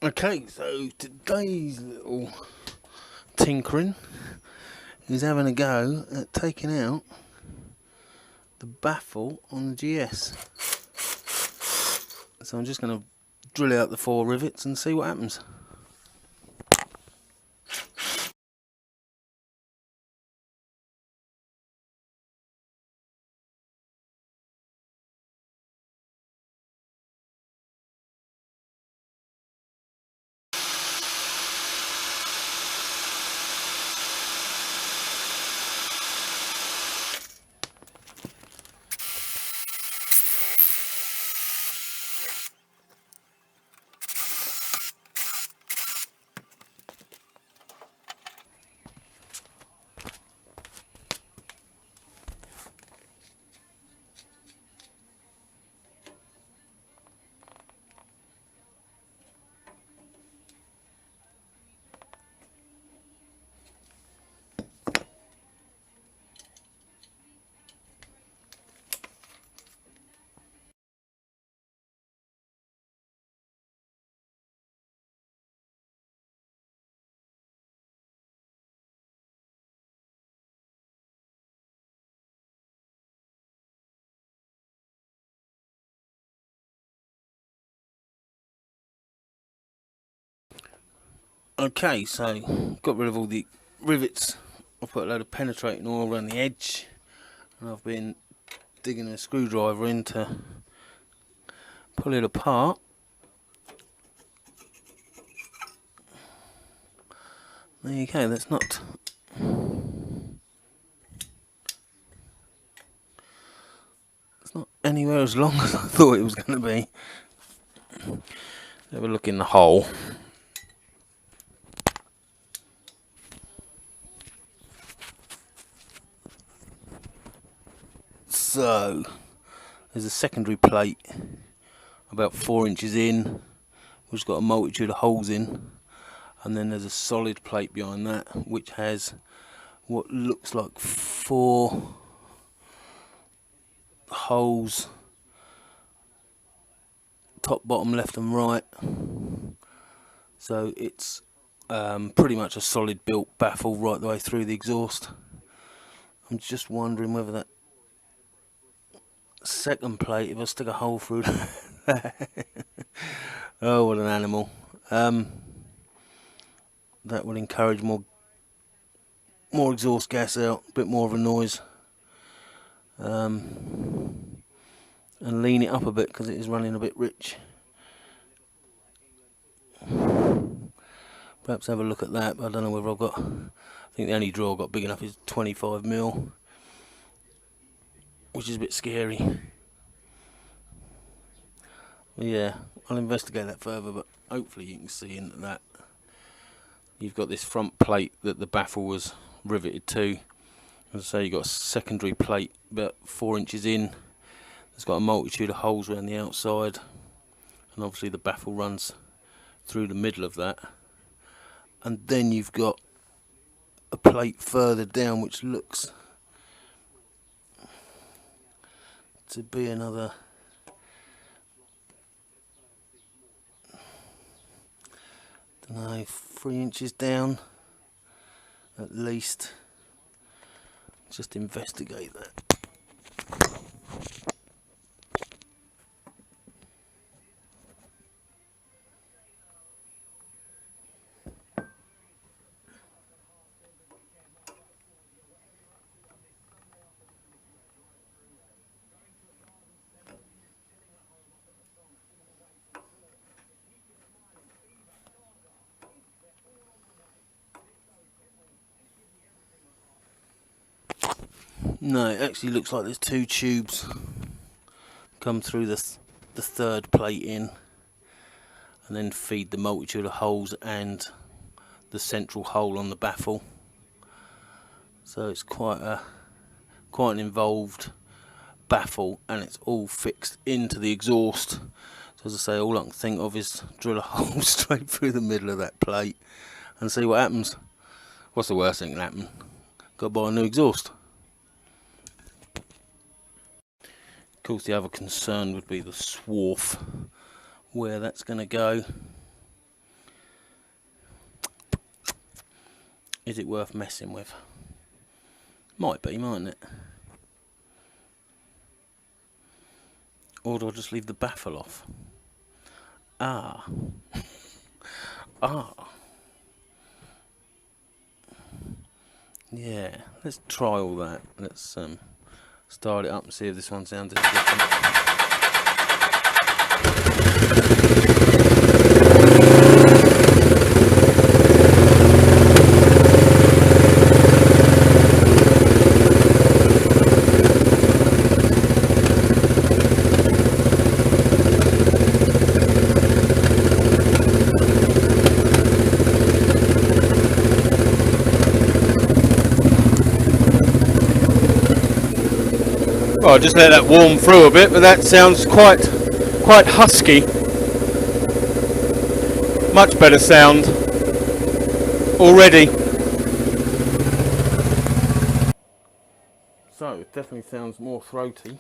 Okay, so today's little tinkering is having a go at taking out the baffle on the GS. So I'm just going to drill out the 4 rivets and see what happens. Okay, so got rid of all the rivets. I put a load of penetrating oil around the edge, and I've been digging a screwdriver in to pull it apart. There you go, that's not anywhere as long as I thought it was going to be. Have a look in the hole. So there's a secondary plate about 4 inches in, which has got a multitude of holes in, and then there's a solid plate behind that which has what looks like 4 holes, top, bottom, left and right. So it's pretty much a solid built baffle right the way through the exhaust. I'm just wondering whether that second plate, if I stick a hole through oh, what an animal. That would encourage more exhaust gas out, a bit more of a noise, and lean it up a bit because it is running a bit rich. Perhaps have a look at that, but I don't know whether I've got, I think the only drawer I've got big enough is 25mm, which is a bit scary. But yeah, I'll investigate that further, but hopefully you can see into that. You've got this front plate that the baffle was riveted to. As I say, you've got a secondary plate about 4 inches in. It's got a multitude of holes around the outside, and obviously the baffle runs through the middle of that. And then you've got a plate further down which looks to be another 3 inches down at least. Just investigate that. No, it actually looks like there's 2 tubes come through the third plate in, and then feed the multitude of holes and the central hole on the baffle. So it's quite an involved baffle, and it's all fixed into the exhaust. So as I say, all I can think of is drill a hole straight through the middle of that plate and see what happens. What's the worst thing that can happen? Got to buy a new exhaust. Of course, the other concern would be the swarf, where that's going to go. is it worth messing with? Might be, mightn't it? Or do I just leave the baffle off? Ah. Ah. Yeah, let's try all that. Let's start it up and see if this one sounds any different. Well, I'll just let that warm through a bit, but that sounds quite husky. Much better sound already. So it definitely sounds more throaty.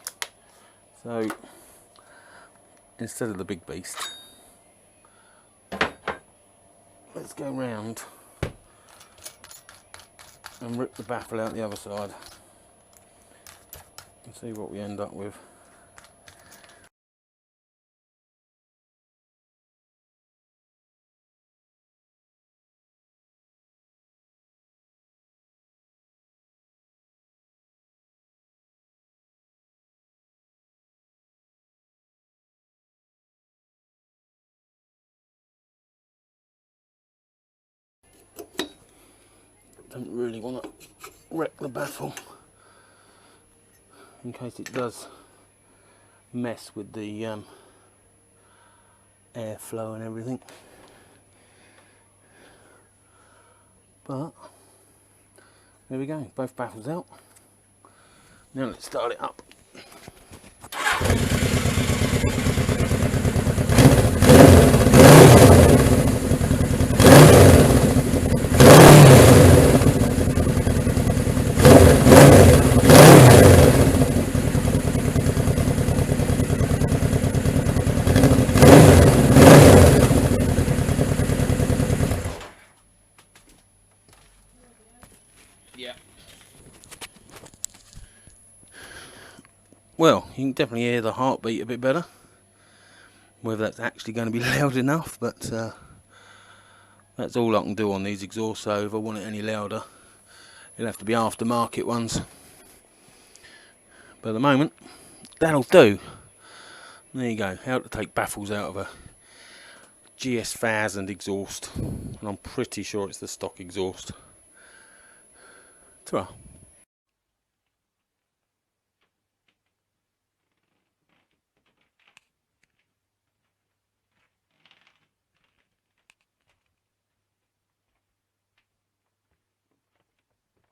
So instead of the big beast, let's go round and rip the baffle out the other side and see what we end up with. Don't really want to wreck the baffle in case it does mess with the airflow and everything. But there we go, both baffles out. Now let's start it up. Yeah. Well, you can definitely hear the heartbeat a bit better. Whether that's actually going to be loud enough, but that's all I can do on these exhausts. So if I want it any louder, it'll have to be aftermarket ones. But at the moment, that'll do. There you go, how to take baffles out of a GS1000 exhaust. And I'm pretty sure it's the stock exhaust. Ta-ra.